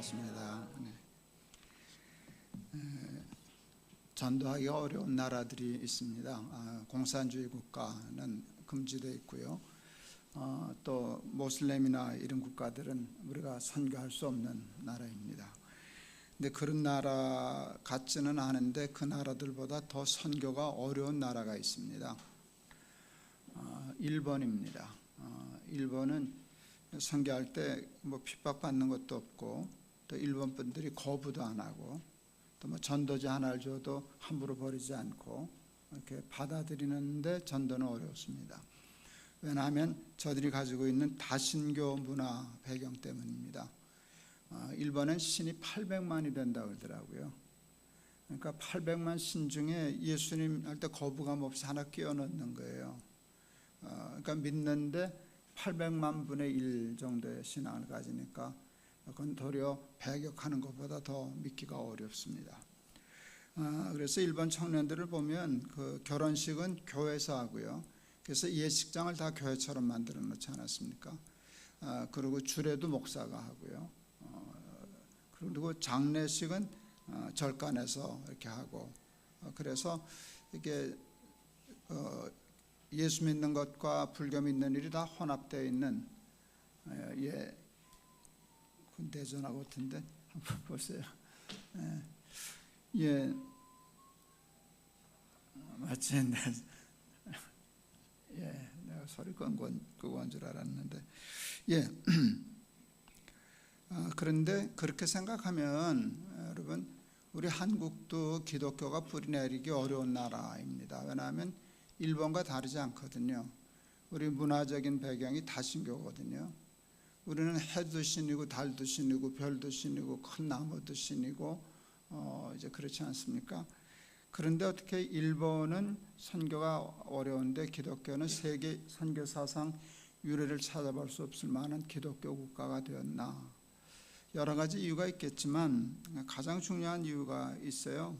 반갑습니다. 전도하기 어려운 나라들이 있습니다. 공산주의 국가는 금지되어 있고요. 또 모슬렘이나 이런 국가들은 우리가 선교할 수 없는 나라입니다. 근데 그런 나라 같지는 않은데 그 나라들보다 더 선교가 어려운 나라가 있습니다. 일본입니다. 일본은 선교할 때 뭐 핍박받는 것도 없고, 또 일본 분들이 거부도 안 하고, 또 뭐 전도지 하나를 줘도 함부로 버리지 않고 이렇게 받아들이는데 전도는 어렵습니다. 왜냐하면 저들이 가지고 있는 다신교 문화 배경 때문입니다. 일본은 신이 800만이 된다고 그러더라고요. 그러니까 800만 신 중에 예수님 할 때 거부감 없이 하나 끼워 넣는 거예요. 그러니까 믿는데 800만 분의 1 정도의 신앙을 가지니까 그건 도리어 배격하는 것보다 더 믿기가 어렵습니다. 그래서 일본 청년들을 보면 그 결혼식은 교회에서 하고요. 그래서 예식장을 다 교회처럼 만들어 놓지 않았습니까? 그리고 주례도 목사가 하고요. 그리고 장례식은 절간에서 이렇게 하고, 그래서 이게 예수 믿는 것과 불교 믿는 일이 다 혼합되어 있는, 대전하 같은데 한번 보세요. 마치 내가 소리 끄고 한 줄 알았는데, 그런데 그렇게 생각하면 여러분, 우리 한국도 기독교가 뿌리 내리기 어려운 나라입니다. 왜냐하면 일본과 다르지 않거든요. 우리 문화적인 배경이 다신교거든요. 우리는 해도 신이고 달도 신이고 별도 신이고 큰 나무도 신이고 이제 그렇지 않습니까? 그런데 어떻게 일본은 선교가 어려운데 기독교는 세계 선교 사상 유래를 찾아볼 수 없을 만한 기독교 국가가 되었나? 여러 가지 이유가 있겠지만 가장 중요한 이유가 있어요.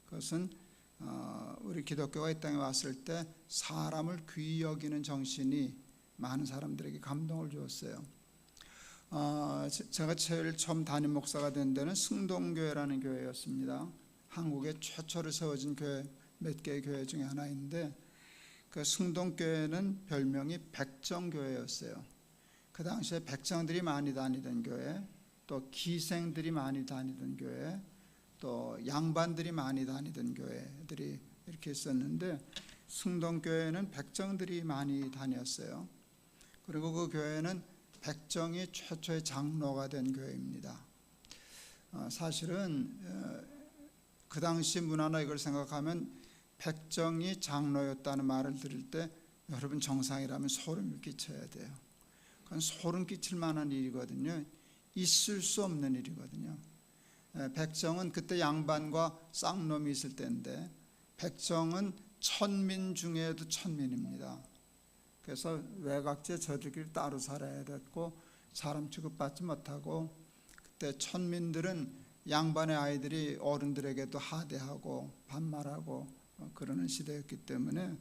그것은 우리 기독교가 이 땅에 왔을 때 사람을 귀히 여기는 정신이 많은 사람들에게 감동을 주었어요. 제가 제일 처음 담임 목사가 된 데는 승동교회라는 교회였습니다. 한국에 최초로 세워진 교회, 몇 개의 교회 중에 하나인데, 그 승동교회는 별명이 백정교회였어요. 그 당시에 백정들이 많이 다니던 교회, 또 기생들이 많이 다니던 교회, 또 양반들이 많이 다니던 교회들이 이렇게 있었는데, 승동교회는 백정들이 많이 다녔어요. 그리고 그 교회는 백정이 최초의 장로가 된 교회입니다. 사실은 그 당시 문화나 이걸 생각하면 백정이 장로였다는 말을 들을 때 여러분 정상이라면 소름이 끼쳐야 돼요. 그건 소름 끼칠 만한 일이거든요. 있을 수 없는 일이거든요. 백정은 그때 양반과 쌍놈이 있을 때인데, 백정은 천민 중에도 천민입니다. 그래서 외곽제 저들끼리 따로 살아야 됐고, 사람 취급받지 못하고, 그때 천민들은 양반의 아이들이 어른들에게도 하대하고 반말하고 그러는 시대였기 때문에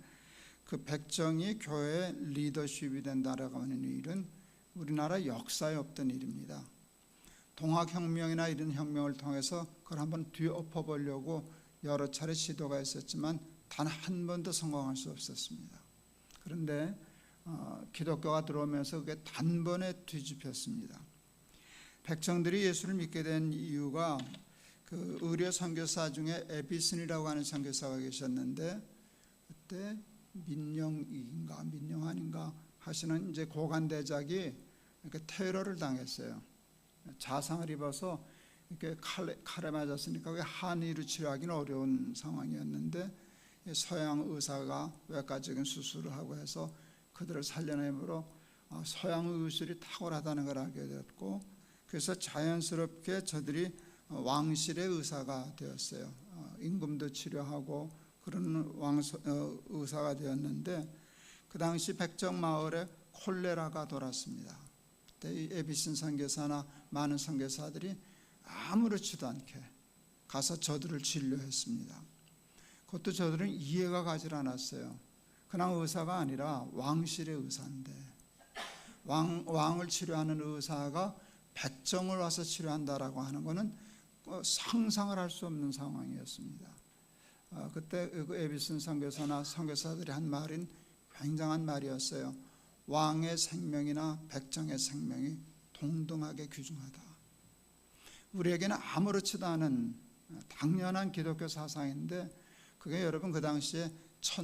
그 백정이 교회의 리더십이 된다라고 하는 일은 우리나라 역사에 없던 일입니다. 동학혁명이나 이런 혁명을 통해서 그걸 한번 뒤엎어보려고 여러 차례 시도가 있었지만 단 한 번도 성공할 수 없었습니다. 그런데 기독교가 들어오면서 그게 단번에 뒤집혔습니다. 백정들이 예수를 믿게 된 이유가 그 의료 선교사 중에 에비슨이라고 하는 선교사가 계셨는데, 그때 민영환인가 하시는 이제 고관대작이 이렇게 테러를 당했어요. 자상을 입어서 이렇게 칼에 맞았으니까 그게 한의로 치료하기는 어려운 상황이었는데, 서양 의사가 외과적인 수술을 하고 해서 그들을 살려내므로 서양 의술이 탁월하다는 걸 알게 되었고, 그래서 자연스럽게 저들이 왕실의 의사가 되었어요. 임금도 치료하고 그런 의사가 되었는데, 그 당시 백정 마을에 콜레라가 돌았습니다. 그때 이 에비슨 선교사나 많은 선교사들이 아무렇지도 않게 가서 저들을 진료했습니다. 그것도 저들은 이해가 가지 않았어요. 그냥 의사가 아니라 왕실의 의사인데, 왕을 치료하는 의사가 백정을 와서 치료한다라고 하는 것은 상상을 할 수 없는 상황이었습니다. 그때 그 에비슨 선교사나 선교사들이 한 말인 굉장한 말이었어요. 왕의 생명이나 백정의 생명이 동등하게 귀중하다. 우리에게는 아무렇지도 않은 당연한 기독교 사상인데, 그게 여러분 그 당시에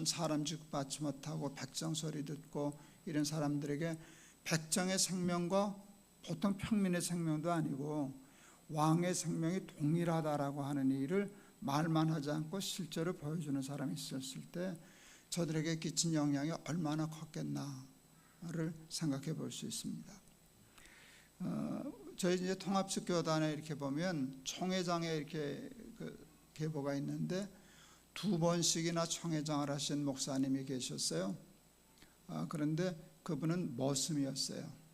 사람 취급받지 못하고 백정 소리 듣고 이런 사람들에게 백정의 생명과 보통 평민의 생명도 아니고 왕의 생명이 동일하다라고 하는 일을 말만 하지 않고 실제로 보여주는 사람이 있었을 때 저들에게 끼친 영향이 얼마나 컸겠나를 생각해 볼 수 있습니다. 저희 이제 통합식교단에 이렇게 보면 총회장에 이렇게 계보가 있는데 2번씩이나 총회장을 하신 목사님이 계셨어요. 그런데 그분은 머슴이었어요.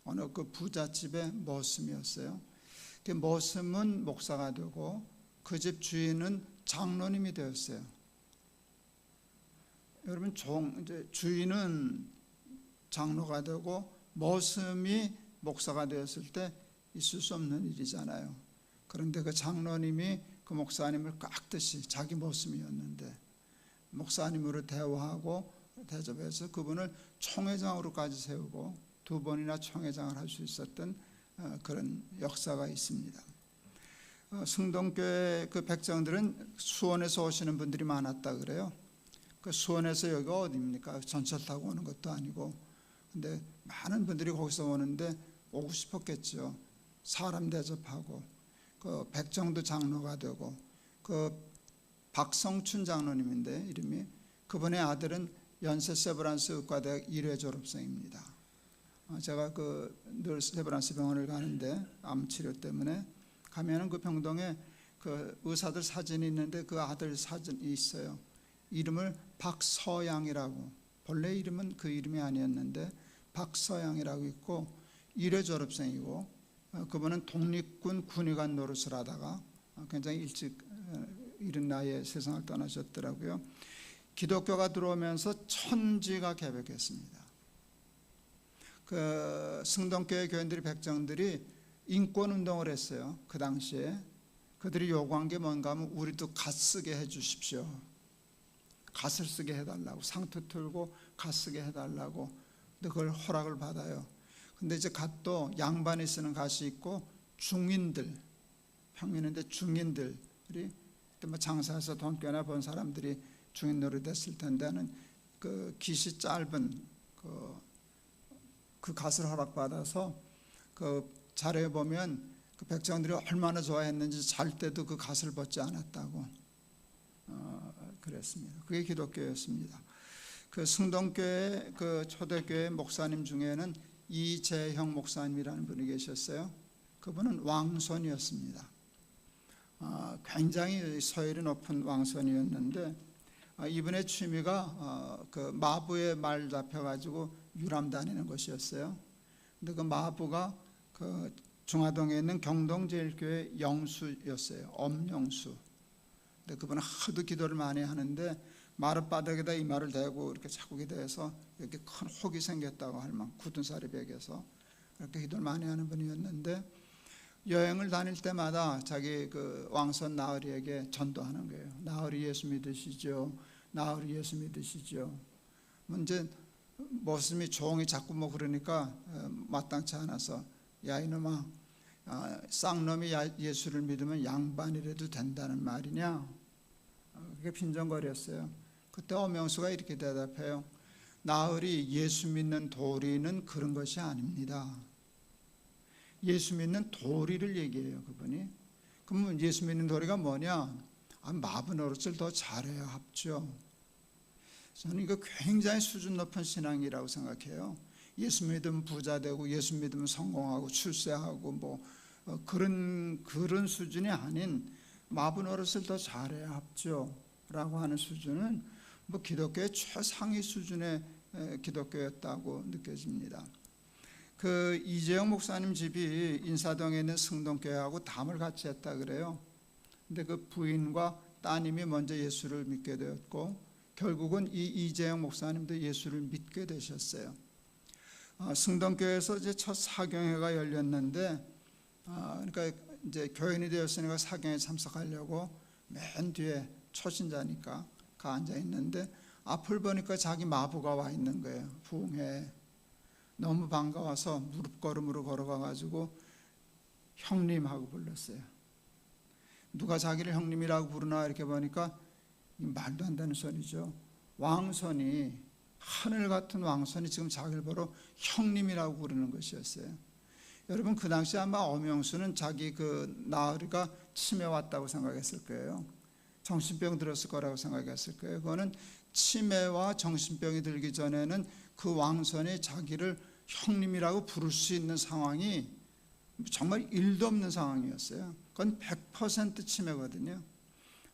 어느 그 부잣집의 머슴이었어요. 그 머슴은 목사가 되고 그 집 주인은 장로님이 되었어요. 여러분, 이제 주인은 장로가 되고 머슴이 목사가 되었을 때 있을 수 없는 일이잖아요. 그런데 그 장로님이 그 목사님을 깍듯이, 자기 머슴이었는데 목사님으로 대우하고 대접해서 그분을 총회장으로까지 세우고 2번이나 총회장을 할 수 있었던 그런 역사가 있습니다. 승동교회 그 백성들은 수원에서 오시는 분들이 많았다 그래요. 그 수원에서 여기가 어디입니까? 전철 타고 오는 것도 아니고. 근데 많은 분들이 거기서 오는데 오고 싶었겠죠. 사람 대접하고 그 백정도 장로가 되고, 그 박성춘 장로님인데 이름이, 그분의 아들은 연세 세브란스 의과대학 1회 졸업생입니다. 제가 늘 세브란스 병원을 가는데 암 치료 때문에 가면은 그 병동에 그 의사들 사진이 있는데 그 아들 사진이 있어요. 이름을 박서양이라고, 본래 이름은 그 이름이 아니었는데 박서양이라고 있고 1회 졸업생이고, 그분은 독립군 군의관 노릇을 하다가 굉장히 일찍 이른 나이에 세상을 떠나셨더라고요. 기독교가 들어오면서 천지가 개벽했습니다. 그 승동교회 교인들이, 백정들이 인권운동을 했어요. 그 당시에 그들이 요구한 게 뭔가 하면 우리도 갓 쓰게 해주십시오. 갓을 쓰게 해달라고, 상투 틀고 갓 쓰게 해달라고. 근데 그걸 허락을 받아요. 근데 이제 갓도 양반이 쓰는 갓이 있고 중인들, 평민인데 중인들이 그때 뭐 장사해서 돈 꽤나 번 사람들이 중인 노릇했을 텐데는 그 깃이 짧은 그 갓을 허락받아서 그 자료에 보면 그 백성들이 얼마나 좋아했는지 잘 때도 그 갓을 벗지 않았다고 그랬습니다. 그게 기독교였습니다. 그 승동교회 그 초대교회 목사님 중에는 이재형 목사님이라는 분이 계셨어요. 그분은 왕손이었습니다. 굉장히 서열이 높은 왕손이었는데 이분의 취미가 그 마부의 말 잡혀가지고 유람 다니는 것이었어요. 근데 그 마부가 그 중화동에 있는 경동제일교회 영수였어요. 엄영수. 근데 그분은 하도 기도를 많이 하는데 마룻바닥에다 이마를 대고 이렇게 자꾸 기도해서 이렇게 큰 혹이 생겼다고 할 만큼 굳은 살이 베겨서 그렇게 기도를 많이 하는 분이었는데, 여행을 다닐 때마다 자기 그 왕손 나으리에게 전도하는 거예요. 나으리 예수 믿으시죠? 나으리 예수 믿으시죠? 이제 모습이 종이 자꾸 뭐 그러니까 마땅치 않아서, 야 이놈아, 쌍놈이 예수를 믿으면 양반이라도 된다는 말이냐? 그게 빈정거렸어요. 그때 엄영수가 이렇게 대답해요. 나으리, 예수 믿는 도리는 그런 것이 아닙니다. 예수 믿는 도리를 얘기해요, 그분이. 그러면 예수 믿는 도리가 뭐냐? 마부 노릇을 더 잘해야 합죠. 저는 이거 굉장히 수준 높은 신앙이라고 생각해요. 예수 믿으면 부자 되고 예수 믿으면 성공하고 출세하고 뭐 그런 수준이 아닌 마부 노릇을 더 잘해야 합죠 라고 하는 수준은 뭐 기독교의 최상위 수준의 기독교였다고 느껴집니다. 그 이재영 목사님 집이 인사동에 있는 승동교회하고 담을 같이 했다 그래요. 근데 그 부인과 따님이 먼저 예수를 믿게 되었고 결국은 이 이재영 목사님도 예수를 믿게 되셨어요. 승동교회에서 이제 첫 사경회가 열렸는데, 그러니까 이제 교인이 되었으니까 사경에 참석하려고 맨 뒤에 초신자니까 가 앉아 있는데, 앞을 보니까 자기 마부가 와 있는 거예요. 부흥회에. 너무 반가워서 무릎 걸음으로 걸어가 가지고 형님하고 불렀어요. 누가 자기를 형님이라고 부르나 이렇게 보니까 말도 안 되는 소리죠. 왕손이, 하늘 같은 왕손이 지금 자기를 보러 형님이라고 부르는 것이었어요. 여러분, 그 당시 아마 엄영수는 자기 그 나으리가 치매 왔다고 생각했을 거예요. 정신병 들었을 거라고 생각했을 거예요. 그거는 치매와 정신병이 들기 전에는 그 왕손이 자기를 형님이라고 부를 수 있는 상황이 정말 일도 없는 상황이었어요. 그건 100% 치매거든요.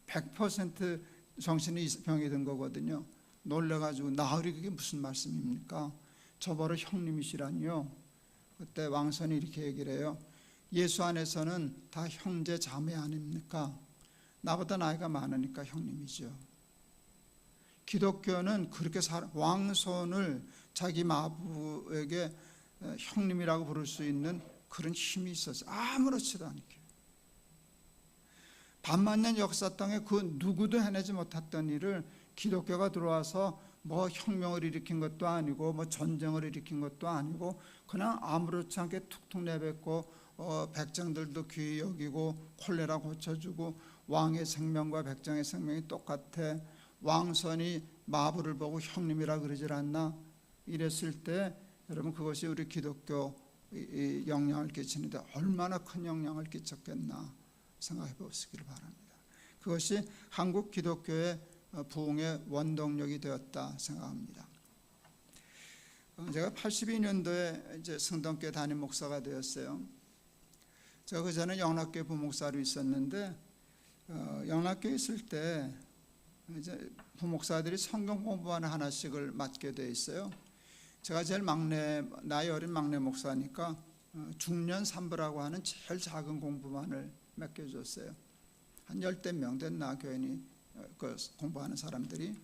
100% 정신이 병이 든 거거든요. 놀래가지고 나으리 그게 무슨 말씀입니까? 저보러 형님이시라니요. 그때 왕손이 이렇게 얘기를 해요. 예수 안에서는 다 형제 자매 아닙니까? 나보다 나이가 많으니까 형님이죠. 기독교는 그렇게 왕손을 자기 마부에게 형님이라고 부를 수 있는 그런 힘이 있었어요. 아무렇지도 않게. 반만년 역사 땅에 그 누구도 해내지 못했던 일을 기독교가 들어와서 뭐 혁명을 일으킨 것도 아니고 뭐 전쟁을 일으킨 것도 아니고 그냥 아무렇지 않게 툭툭 내뱉고 백정들도 귀히 여기고 콜레라 고쳐주고 왕의 생명과 백정의 생명이 똑같아. 왕손이 마부를 보고 형님이라 그러질 않나? 이랬을 때 여러분, 그것이 우리 기독교 영향을 끼치는데 얼마나 큰 영향을 끼쳤겠나 생각해 보시기를 바랍니다. 그것이 한국 기독교의 부흥의 원동력이 되었다 생각합니다. 제가 82년도에 이제 성동교회 담임 목사가 되었어요. 제가 그 전에 영락교회 부목사로 있었는데, 영락교회 있을 때 이제 부목사들이 성경 공부하는 하나씩을 맡게 돼 있어요. 제가 제일 막내, 나이 어린 막내 목사니까 중년 삼부라고 하는 제일 작은 공부만을 맡겨줬어요. 한 10대 명 됐나 교인이 그 공부하는 사람들이.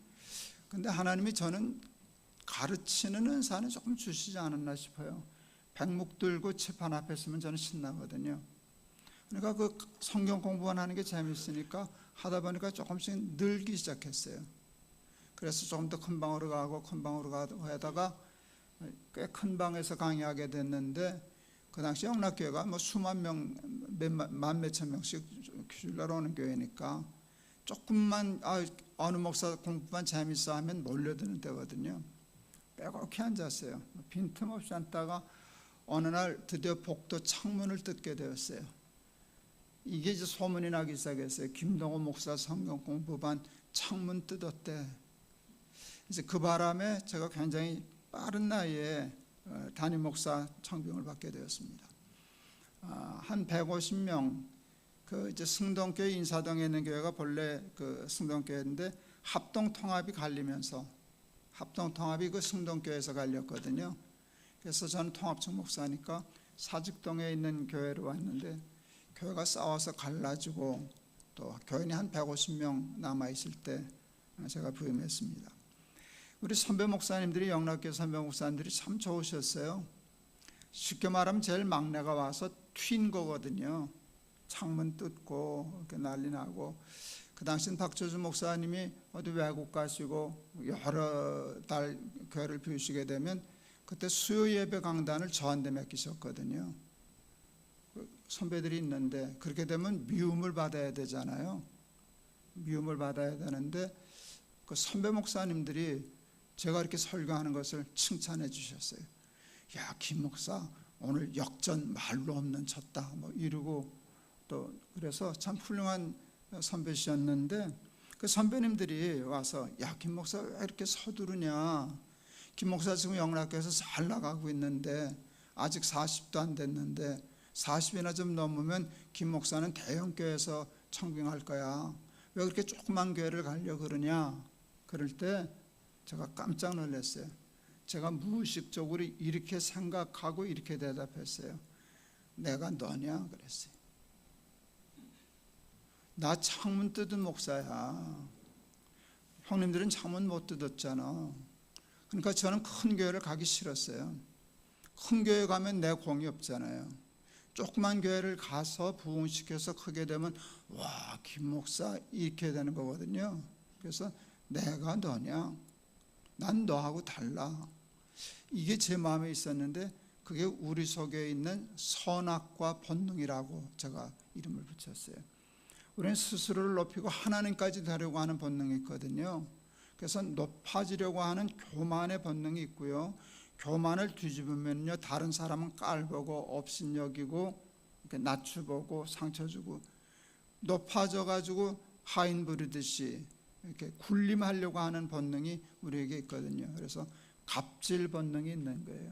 근데 하나님이 저는 가르치는 은사는 조금 주시지 않았나 싶어요. 백목 들고 칠판 앞에 있으면 저는 신나거든요. 그러니까 그 성경 공부하는 게 재밌으니까 하다 보니까 조금씩 늘기 시작했어요. 그래서 조금 더 큰 방으로 가고 큰 방으로 가고 하다가 꽤 큰 방에서 강의하게 됐는데, 그 당시 영락교회가 뭐 수만 명, 만 몇천 명씩 주일날 오는 교회니까 조금만 어느 목사 공부만 재밌어 하면 몰려드는 때거든요. 빼곡히 앉았어요. 빈틈없이 앉다가 어느 날 드디어 복도 창문을 뜯게 되었어요. 이게 이제 소문이 나기 시작했어요. 김동호 목사 성경 공부반 창문 뜯었대. 이제 그 바람에 제가 굉장히 빠른 나이에 담임 목사 청빙을 받게 되었습니다. 한 150명, 그 이제 승동교회 인사동에 있는 교회가 본래 그 승동교회인데 합동통합이 갈리면서 합동통합이 그 승동교회에서 갈렸거든요. 그래서 저는 통합청 목사니까 사직동에 있는 교회로 왔는데, 교회가 싸워서 갈라지고 또 교인이 한 150명 남아있을 때 제가 부임했습니다. 우리 선배 목사님들이, 영락교회 선배 목사님들이 참 좋으셨어요. 쉽게 말하면 제일 막내가 와서 튄 거거든요. 창문 뜯고 이렇게 난리 나고. 그 당시엔 박조준 목사님이 어디 외국 가시고 여러 달 교회를 비우시게 되면 그때 수요 예배 강단을 저한테 맡기셨거든요. 선배들이 있는데 그렇게 되면 미움을 받아야 되잖아요. 미움을 받아야 되는데 그 선배 목사님들이 제가 이렇게 설교하는 것을 칭찬해 주셨어요. 야, 김 목사 오늘 역전 말로 없는 쳤다 뭐 이러고, 또 그래서 참 훌륭한 선배시였는데, 그 선배님들이 와서 야, 김 목사 왜 이렇게 서두르냐, 김 목사 지금 영락교회에서 잘 나가고 있는데 아직 40도 안 됐는데 40이나 좀 넘으면 김 목사는 대형 교회에서 청빙할 거야, 왜 그렇게 조그만 교회를 가려고 그러냐. 그럴 때 제가 깜짝 놀랐어요. 제가 무의식적으로 이렇게 생각하고 이렇게 대답했어요. 내가 너냐 그랬어요. 나 창문 뜯은 목사야. 형님들은 창문 못 뜯었잖아. 그러니까 저는 큰 교회를 가기 싫었어요. 큰 교회 가면 내 공이 없잖아요. 조그만 교회를 가서 부흥시켜서 크게 되면 와, 김 목사 이렇게 되는 거거든요. 그래서 내가 너냐? 난 너하고 달라. 이게 제 마음에 있었는데 그게 우리 속에 있는 선악과 본능이라고 제가 이름을 붙였어요. 우리는 스스로를 높이고 하나님까지 되려고 하는 본능이 있거든요. 그래서 높아지려고 하는 교만의 본능이 있고요. 교만을 뒤집으면요, 다른 사람은 깔보고 업신여기고 이렇게 낮추보고 상처 주고, 높아져 가지고 하인 부르듯이 이렇게 군림하려고 하는 본능이 우리에게 있거든요. 그래서 갑질 본능이 있는 거예요.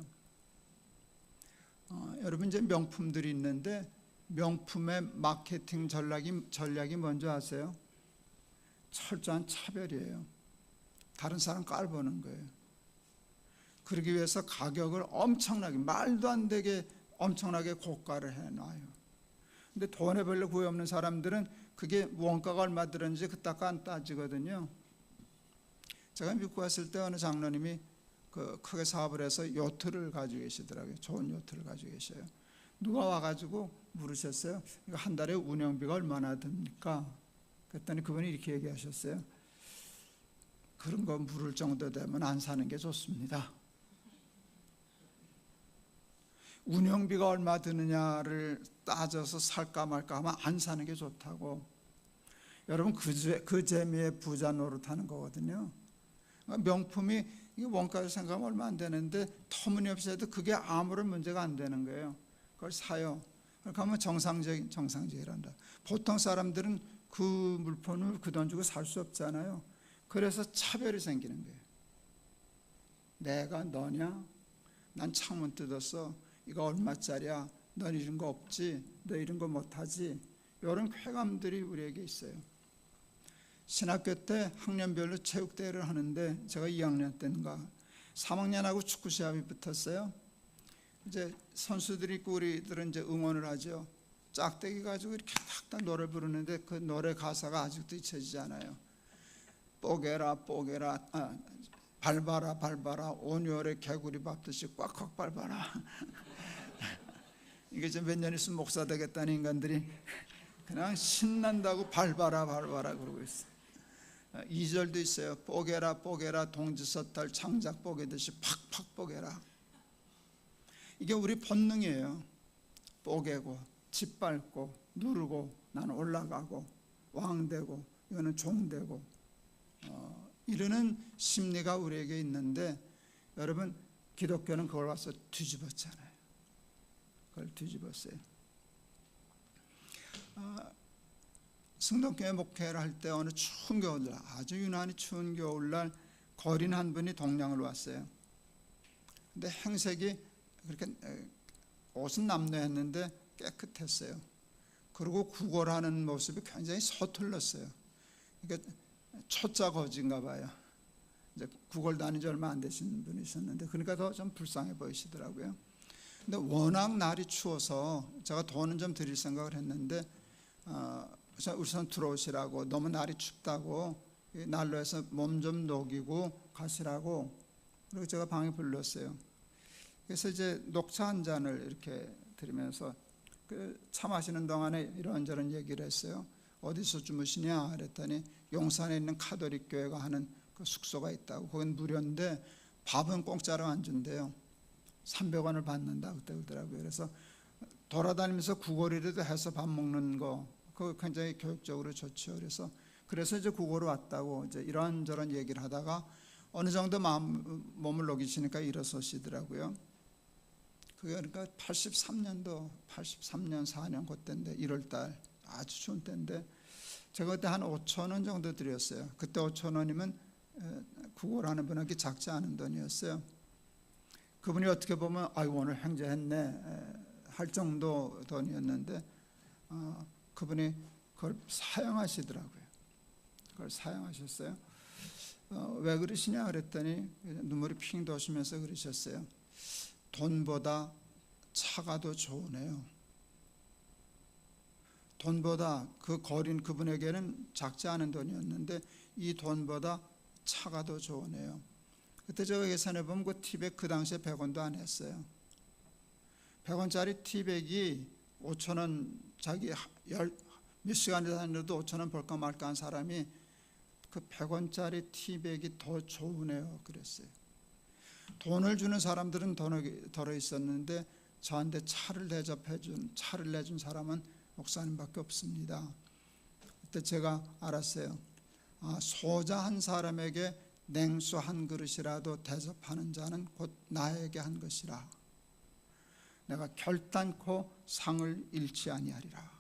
여러분, 이제 명품들이 있는데 명품의 마케팅 전략이 뭔지 아세요? 철저한 차별이에요. 다른 사람 깔보는 거예요. 그러기 위해서 가격을 엄청나게, 말도 안 되게 엄청나게 고가를 해놔요. 근데 돈에 별로 구애 없는 사람들은 그게 원가가 얼마 들었는지 그따가 안 따지거든요. 제가 미국 갔을 때 어느 장로님이 크게 사업을 해서 요트를 가지고 계시더라고요. 좋은 요트를 가지고 계셔요. 누가 와가지고 물으셨어요. 이거 한 달에 운영비가 얼마나 듭니까? 그랬더니 그분이 이렇게 얘기하셨어요. 그런 거 물을 정도 되면 안 사는 게 좋습니다. 운영비가 얼마 드느냐를 따져서 살까 말까 하면 안 사는 게 좋다고. 여러분, 그 재미에 부자 노릇하는 거거든요. 명품이 원가를 생각하면 얼마 안 되는데 터무니없이 해도 그게 아무런 문제가 안 되는 거예요. 그걸 사요. 그렇게 하면 정상적이란다. 보통 사람들은 그 물품을 그 돈 주고 살 수 없잖아요. 그래서 차별이 생기는 거예요. 내가 너냐? 난 창문 뜯었어. 이거 얼마짜리야? 넌 이런 거 없지? 너 이런 거 못하지? 이런 쾌감들이 우리에게 있어요. 신학교 때 학년별로 체육대회를 하는데 제가 2학년 때인가 3학년하고 축구 시합이 붙었어요. 이제 선수들이 있고 우리들은 이제 응원을 하죠. 짝대기 가지고 이렇게 탁탁 노래 부르는데 그 노래 가사가 아직도 잊혀지지 않아요. 뽀개라 뽀개라, 밟아라 밟아라, 온유월의 개구리 밟듯이 꽉꽉 밟아라. 이게 이제 몇 년 있으면 목사 되겠다는 인간들이 그냥 신난다고 밟아라 밟아라 그러고 있어요. 2절도 있어요. 뽀개라 뽀개라 동지서탈 창작 뽀개듯이 팍팍 뽀개라. 이게 우리 본능이에요. 뽀개고 짓밟고 누르고 나는 올라가고 왕되고 이거는 종되고 이러는 심리가 우리에게 있는데, 여러분, 기독교는 그걸 와서 뒤집었잖아요. 그걸 뒤집었어요. 승동교회 목회를 할 때 어느 추운 겨울날, 아주 유난히 추운 겨울날 거린 한 분이 동량을 왔어요. 근데 행색이 그렇게, 옷은 남루했는데 깨끗했어요. 그리고 구걸하는 모습이 굉장히 서툴렀어요. 그러니까 초짜 거지인가 봐요. 이제 구걸 다닌 지 얼마 안 되신 분이 있었는데, 그러니까 더 좀 불쌍해 보이시더라고요. 근데 워낙 날이 추워서 제가 돈은 좀 드릴 생각을 했는데, 우선 들어오시라고, 너무 날이 춥다고 난로에서 몸 좀 녹이고 가시라고, 그리고 제가 방에 불렀어요. 그래서 이제 녹차 한 잔을 이렇게 드리면서 차 마시는 동안에 이런저런 얘기를 했어요. 어디서 주무시냐 그랬더니 용산에 있는 카톨릭 교회가 하는 그 숙소가 있다고. 거긴 무료인데 밥은 공짜로 안 준대요. 300원을 받는다 그때 그러더라고요. 그래서 돌아다니면서 구걸이라도 해서 밥 먹는 거, 그거 굉장히 교육적으로 좋죠. 그래서 이제 구걸을 왔다고 이제 이런저런 얘기를 하다가 어느 정도 몸을 녹이시니까 일어서시더라고요. 그게 그러니까 83년 4년 그때인데 1월달 아주 추운 때인데, 제가 그때 한 5,000원 정도 드렸어요. 그때 5,000원이면 구걸하는 분에게 작지 않은 돈이었어요. 그분이 어떻게 보면 오늘 횡재했네 할 정도 돈이었는데, 그분이 그걸 사용하시더라고요. 그걸 사용하셨어요. 왜 그러시냐 그랬더니 눈물이 핑 도시면서 그러셨어요. 돈보다 차가 더 좋으네요. 돈보다, 그 거린 그분에게는 작지 않은 돈이었는데 이 돈보다 차가 더 좋으네요. 그때 제가 계산해 보면 그 팁에 그 당시에 100원도 안 했어요. 100원짜리 티백이 5,000원 자기 몇 시간을 다녀도 5,000원 벌까 말까 한 사람이 그 100원짜리 티백이 더 좋으네요 그랬어요. 돈을 주는 사람들은 덜어 있었는데 저한테 차를 내준 사람은 목사님밖에 없습니다. 그때 제가 알았어요. 소자 한 사람에게 냉수 한 그릇이라도 대접하는 자는 곧 나에게 한 것이라. 내가 결단코 상을 잃지 아니하리라.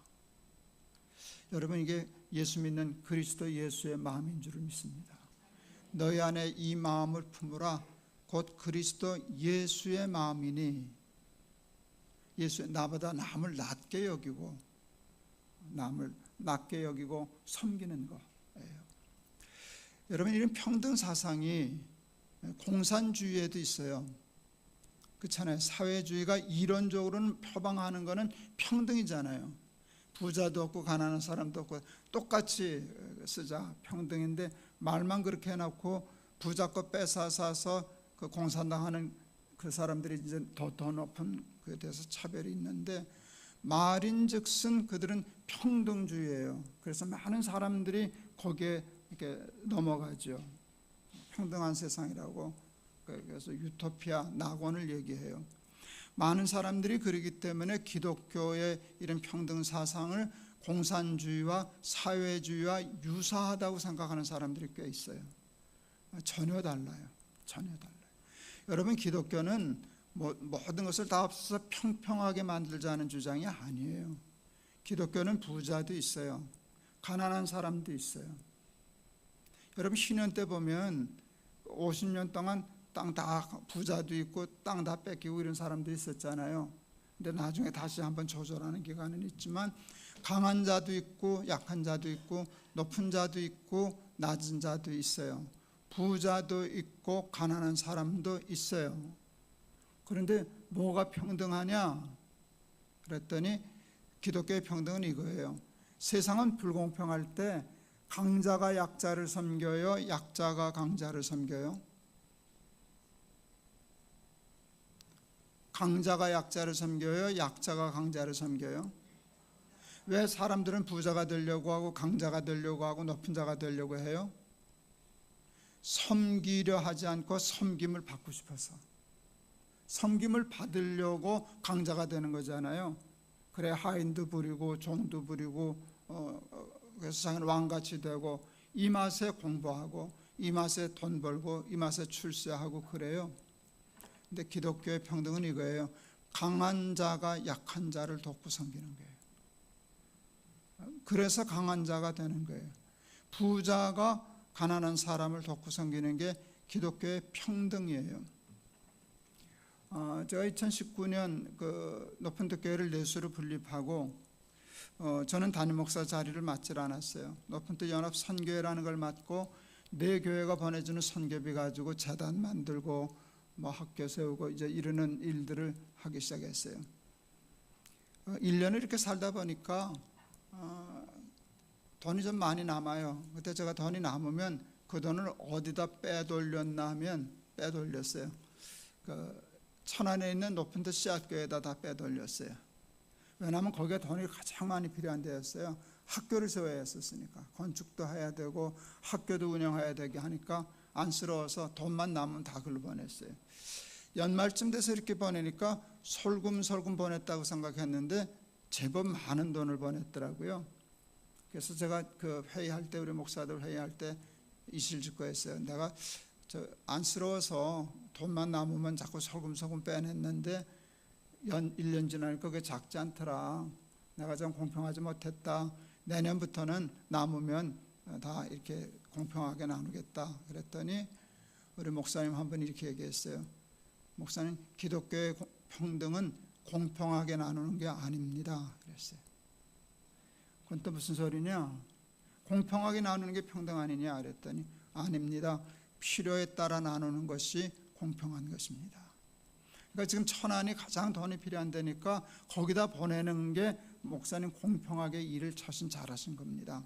여러분, 이게 예수 믿는 그리스도 예수의 마음인 줄을 믿습니다. 너희 안에 이 마음을 품으라. 곧 그리스도 예수의 마음이니, 나보다 남을 낮게 여기고 섬기는 거예요. 여러분, 이런 평등 사상이 공산주의에도 있어요. 그렇잖아요. 사회주의가 이론적으로는 표방하는 거는 평등이잖아요. 부자도 없고 가난한 사람도 없고 똑같이 쓰자, 평등인데 말만 그렇게 해놓고 부자 거 뺏어서 그 공산당하는 그 사람들이 이제 더 높은 그에 대해서 차별이 있는데, 말인즉슨 그들은 평등주의예요. 그래서 많은 사람들이 거기에 이렇게 넘어가죠. 평등한 세상이라고. 그래서 유토피아, 낙원을 얘기해요. 많은 사람들이 그러기 때문에 기독교의 이런 평등 사상을 공산주의와 사회주의와 유사하다고 생각하는 사람들이 꽤 있어요. 전혀 달라요. 여러분, 기독교는 모든 것을 다 합쳐서 평평하게 만들자는 주장이 아니에요. 기독교는 부자도 있어요. 가난한 사람도 있어요. 여러분, 신년 때 보면 50년 동안 땅 다 부자도 있고 땅 다 뺏기고 이런 사람도 있었잖아요. 근데 나중에 다시 한번 조절하는 기간은 있지만, 강한 자도 있고 약한 자도 있고 높은 자도 있고 낮은 자도 있어요. 부자도 있고 가난한 사람도 있어요. 그런데 뭐가 평등하냐? 그랬더니 기독교의 평등은 이거예요. 세상은 불공평할 때 강자가 약자를 섬겨요? 약자가 강자를 섬겨요? 강자가 약자를 섬겨요? 약자가 강자를 섬겨요? 왜 사람들은 부자가 되려고 하고 강자가 되려고 하고 높은 자가 되려고 해요? 섬기려 하지 않고 섬김을 받고 싶어서. 섬김을 받으려고 강자가 되는 거잖아요. 그래 하인도 부리고 종도 부리고 그래서 자기는 왕같이 되고, 이 맛에 공부하고 이 맛에 돈 벌고 이 맛에 출세하고 그래요. 근데 기독교의 평등은 이거예요. 강한 자가 약한 자를 돕고 섬기는 거예요. 그래서 강한 자가 되는 거예요. 부자가 가난한 사람을 돕고 섬기는 게 기독교의 평등이에요. 제가 2019년 그 높은뜻 교회를 내수로 분립하고 저는 담임 목사 자리를 맡질 않았어요. 높은뜻 연합 선교회라는 걸 맡고 내 교회가 보내주는 선교비 가지고 재단 만들고 학교 세우고 이제 이러는 일들을 하기 시작했어요. 1년을 이렇게 살다 보니까 돈이 좀 많이 남아요. 그때 제가 돈이 남으면 그 돈을 어디다 빼돌렸나 하면 빼돌렸어요. 천안에 있는 높은뜻 씨앗교회에다 다 빼돌렸어요. 왜냐하면 거기에 돈이 가장 많이 필요한 데였어요. 학교를 세워야 했었으니까. 건축도 해야 되고 학교도 운영해야 되게 하니까 안쓰러워서 돈만 남으면 다 글로 보냈어요. 연말쯤 돼서 이렇게 보내니까 솔금솔금 보냈다고 생각했는데 제법 많은 돈을 보냈더라고요. 그래서 제가 그 회의할 때, 우리 목사들 회의할 때 이실직고 했어요. 내가 안쓰러워서 돈만 남으면 자꾸 소금소금 빼냈는데 1년 지나니까 그게 작지 않더라. 내가 좀 공평하지 못했다. 내년부터는 남으면 다 이렇게 공평하게 나누겠다. 그랬더니 우리 목사님 한 분 이렇게 얘기했어요. 목사님, 기독교의 평등은 공평하게 나누는 게 아닙니다. 그랬어요. 그건 또 무슨 소리냐? 공평하게 나누는 게 평등 아니냐? 그랬더니 아닙니다. 필요에 따라 나누는 것이 공평한 것입니다. 그러니까 지금 천안이 가장 돈이 필요한 데니까 거기다 보내는 게 목사님 공평하게 일을 처신 잘하신 겁니다.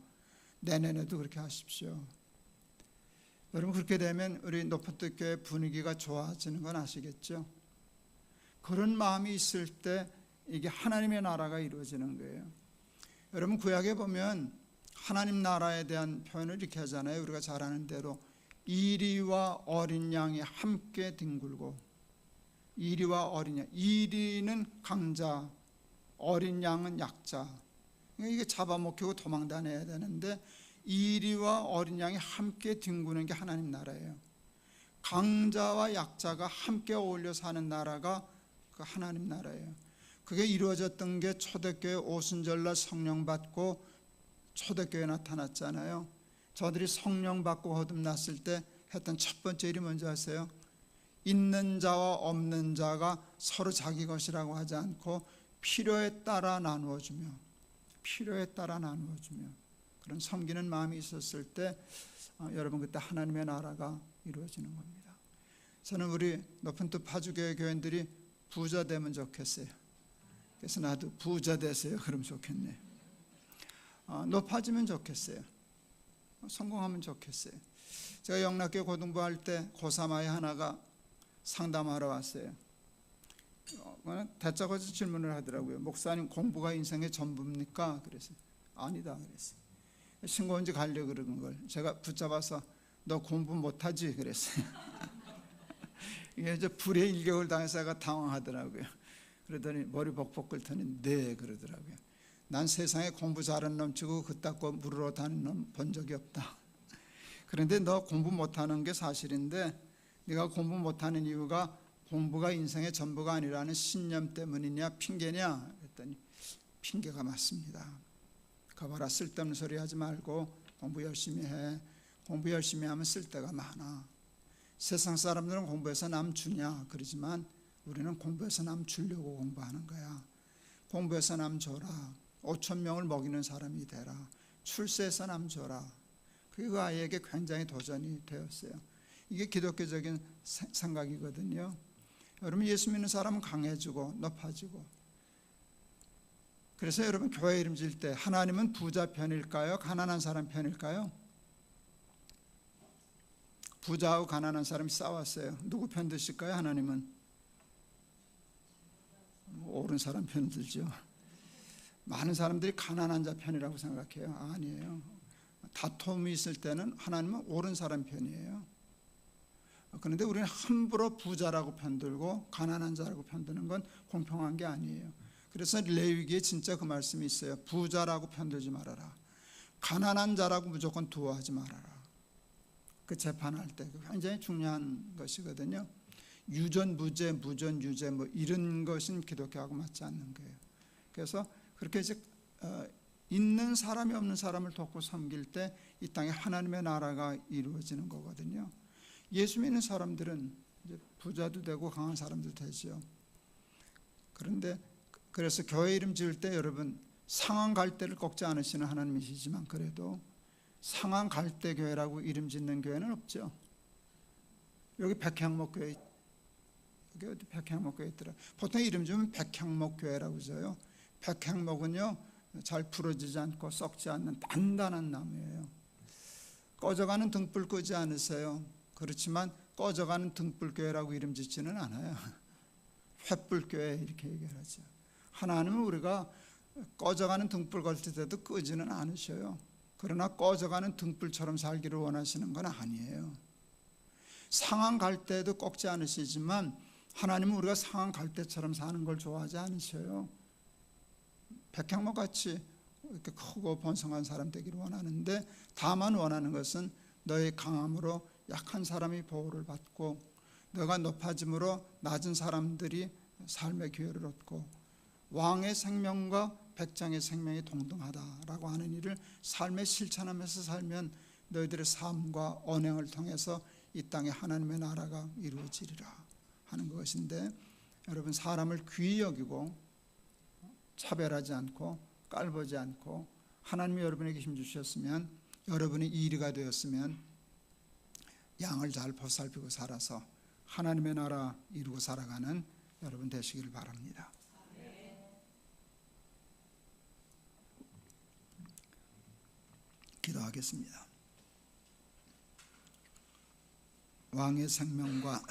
내년에도 그렇게 하십시오. 여러분, 그렇게 되면 우리 높은뜻 교회 분위기가 좋아지는 건 아시겠죠? 그런 마음이 있을 때 이게 하나님의 나라가 이루어지는 거예요. 여러분 구약에 보면 하나님 나라에 대한 표현을 이렇게 하잖아요. 우리가 잘 아는 대로 이리와 어린 양이 함께 뒹굴고, 이리와 어린 양, 이리는 강자, 어린 양은 약자. 이게 잡아먹히고 도망다녀야 되는데 이리와 어린 양이 함께 뒹구는 게 하나님 나라예요. 강자와 약자가 함께 어울려 사는 나라가 그 하나님 나라예요. 그게 이루어졌던 게 초대교회 오순절날 성령 받고 초대교회에 나타났잖아요. 저들이 성령 받고 거듭났을 때 했던 첫 번째 일이 뭔지 아세요? 있는 자와 없는 자가 서로 자기 것이라고 하지 않고 필요에 따라 나누어주며, 필요에 따라 나누어주며 그런 섬기는 마음이 있었을 때 여러분 그때 하나님의 나라가 이루어지는 겁니다. 저는 우리 높은 뜻 파주교회 교인들이 부자 되면 좋겠어요. 그래서 나도 부자 되세요. 그러면 좋겠네요. 높아지면 좋겠어요. 성공하면 좋겠어요. 제가 영락교 고등부할 때 고3 아이 하나가 상담하러 왔어요. 다짜고짜 질문을 하더라고요. 목사님 공부가 인생의 전부입니까? 그래서 아니다 그랬어요. 신고원지 가려고 그러는 걸 제가 붙잡아서 너 공부 못하지? 그랬어요. 이게 이제 불의 일격을 당해서 당황하더라고요. 그러더니 머리 벅벅 끓더니 네 그러더라고요. 난 세상에 공부 잘하는 놈 치고 그따고 물으러 다니는 놈 본 적이 없다. 그런데 너 공부 못하는 게 사실인데 네가 공부 못하는 이유가 공부가 인생의 전부가 아니라는 신념 때문이냐 핑계냐 그랬더니 핑계가 맞습니다. 거봐라 쓸데없는 소리 하지 말고 공부 열심히 해. 공부 열심히 하면 쓸데가 많아. 세상 사람들은 공부해서 남 주냐 그러지만 우리는 공부해서 남 주려고 공부하는 거야. 공부해서 남 줘라. 5천 명을 먹이는 사람이 되라. 출세해서 남 줘라. 그게 그 아이에게 굉장히 도전이 되었어요. 이게 기독교적인 생각이거든요. 여러분 예수 믿는 사람은 강해지고 높아지고, 그래서 여러분 교회 이름 지을 때 하나님은 부자 편일까요? 가난한 사람 편일까요? 부자하고 가난한 사람이 싸웠어요. 누구 편 드실까요? 하나님은 옳은 사람 편 들죠. 많은 사람들이 가난한 자 편이라고 생각해요. 아니에요. 다툼이 있을 때는 하나님은 옳은 사람 편이에요. 그런데 우리는 함부로 부자라고 편들고 가난한 자라고 편드는 건 공평한 게 아니에요. 그래서 레위기에 진짜 그 말씀이 있어요. 부자라고 편들지 말아라. 가난한 자라고 무조건 두어하지 말아라. 그 재판할 때 굉장히 중요한 것이거든요. 유전 무죄, 무전 유죄 뭐 이런 것은 기독교하고 맞지 않는 거예요. 그래서 그렇게 이제 있는 사람이 없는 사람을 돕고 섬길 때 이 땅에 하나님의 나라가 이루어지는 거거든요. 예수 믿는 사람들은 이제 부자도 되고 강한 사람도 되죠. 그런데 그래서 교회 이름 지을 때 여러분 상한 갈대를 꺾지 않으시는 하나님이시지만 그래도 상한 갈대 교회라고 이름 짓는 교회는 없죠. 여기 백향목 교회, 여기 어디 백향목 교회 있더라. 보통 이름 지으면 백향목 교회라고 써요. 백향목은요 잘 부러지지 않고 썩지 않는 단단한 나무예요. 꺼져가는 등불 끄지 않으세요. 그렇지만 꺼져가는 등불교회라고 이름 짓지는 않아요. 횃불교회 이렇게 얘기하죠. 하나님은 우리가 꺼져가는 등불 걸 때도 끄지는 않으셔요. 그러나 꺼져가는 등불처럼 살기를 원하시는 건 아니에요. 상한 갈대도 꺾지 않으시지만 하나님은 우리가 상한 갈대처럼 사는 걸 좋아하지 않으셔요. 백향목 같이 이렇게 크고 번성한 사람 되기를 원하는데 다만 원하는 것은 너의 강함으로 약한 사람이 보호를 받고 너가 높아짐으로 낮은 사람들이 삶의 기회를 얻고 왕의 생명과 백장의 생명이 동등하다라고 하는 일을 삶에 실천하면서 살면 너희들의 삶과 언행을 통해서 이 땅에 하나님의 나라가 이루어지리라 하는 것인데, 여러분 사람을 귀히 여기고 차별하지 않고 깔보지 않고 하나님이 여러분에게 힘 주셨으면, 여러분이 이리가 되었으면 양을 잘 보살피고 살아서 하나님의 나라 이루고 살아가는 여러분 되시기를 바랍니다. 기도하겠습니다. 왕의 생명과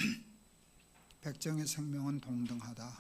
백정의 생명은 동등하다.